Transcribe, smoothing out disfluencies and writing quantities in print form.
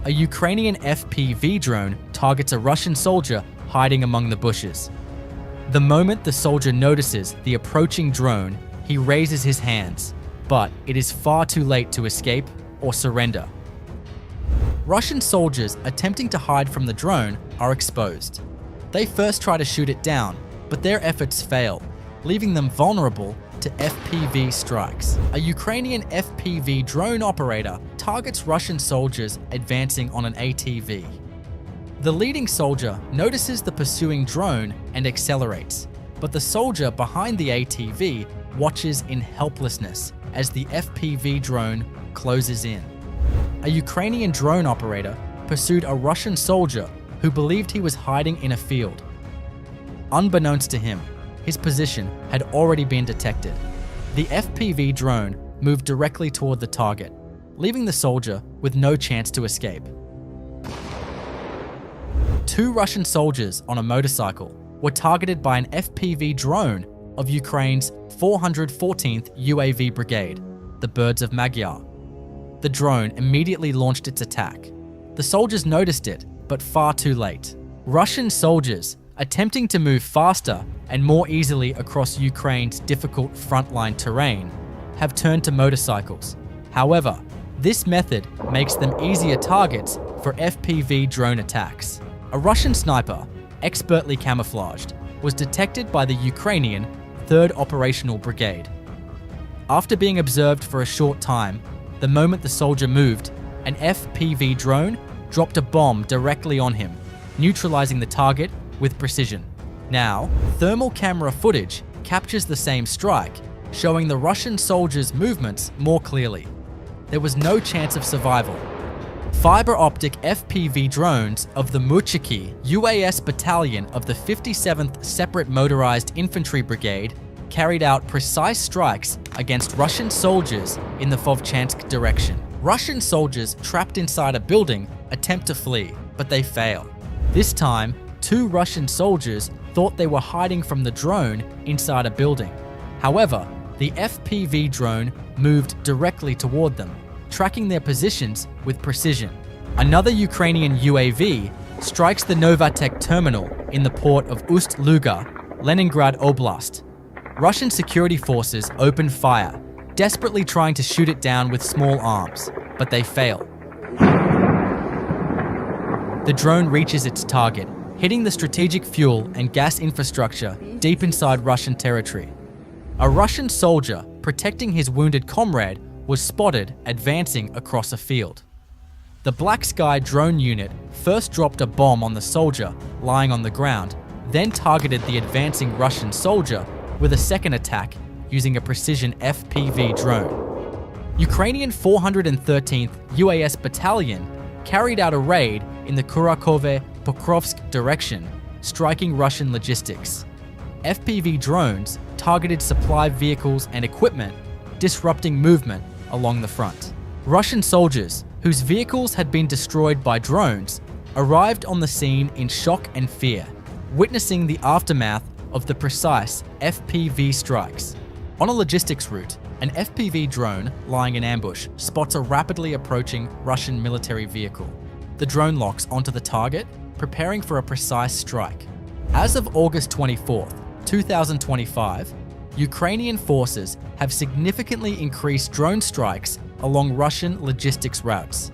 a Ukrainian FPV drone targets a Russian soldier hiding among the bushes. The moment the soldier notices the approaching drone, he raises his hands, but it is far too late to escape or surrender. Russian soldiers attempting to hide from the drone are exposed. They first try to shoot it down, but their efforts fail, leaving them vulnerable to FPV strikes. A Ukrainian FPV drone operator targets Russian soldiers advancing on an ATV. The leading soldier notices the pursuing drone and accelerates, but the soldier behind the ATV watches in helplessness as the FPV drone closes in. A Ukrainian drone operator pursued a Russian soldier who believed he was hiding in a field. Unbeknownst to him, his position had already been detected. The FPV drone moved directly toward the target, leaving the soldier with no chance to escape. Two Russian soldiers on a motorcycle were targeted by an FPV drone of Ukraine's 414th UAV Brigade, the Birds of Magyar. The drone immediately launched its attack. The soldiers noticed it, but far too late. Russian soldiers, attempting to move faster and more easily across Ukraine's difficult frontline terrain, have turned to motorcycles. However, this method makes them easier targets for FPV drone attacks. A Russian sniper, expertly camouflaged, was detected by the Ukrainian 3rd Operational Brigade. After being observed for a short time, the moment the soldier moved, an FPV drone dropped a bomb directly on him, neutralizing the target with precision. Now, thermal camera footage captures the same strike, showing the Russian soldiers' movements more clearly. There was no chance of survival. Fiber optic FPV drones of the Muchiki UAS Battalion of the 57th Separate Motorized Infantry Brigade carried out precise strikes against Russian soldiers in the Vovchansk direction. Russian soldiers trapped inside a building attempt to flee, but they fail. This time, two Russian soldiers thought they were hiding from the drone inside a building. However, the FPV drone moved directly toward them, tracking their positions with precision. Another Ukrainian UAV strikes the Novatek terminal in the port of Ust-Luga, Leningrad Oblast. Russian security forces open fire, desperately trying to shoot it down with small arms, but they fail. The drone reaches its target, hitting the strategic fuel and gas infrastructure deep inside Russian territory. A Russian soldier protecting his wounded comrade was spotted advancing across a field. The Black Sky drone unit first dropped a bomb on the soldier lying on the ground, then targeted the advancing Russian soldier with a second attack using a precision FPV drone. Ukrainian 413th UAS Battalion carried out a raid in the Kurakove-Pokrovsk direction, striking Russian logistics. FPV drones targeted supply vehicles and equipment, disrupting movement along the front. Russian soldiers, whose vehicles had been destroyed by drones, arrived on the scene in shock and fear, witnessing the aftermath of the precise FPV strikes. On a logistics route, an FPV drone lying in ambush spots a rapidly approaching Russian military vehicle. The drone locks onto the target, preparing for a precise strike. As of August 24th, 2025, Ukrainian forces have significantly increased drone strikes along Russian logistics routes.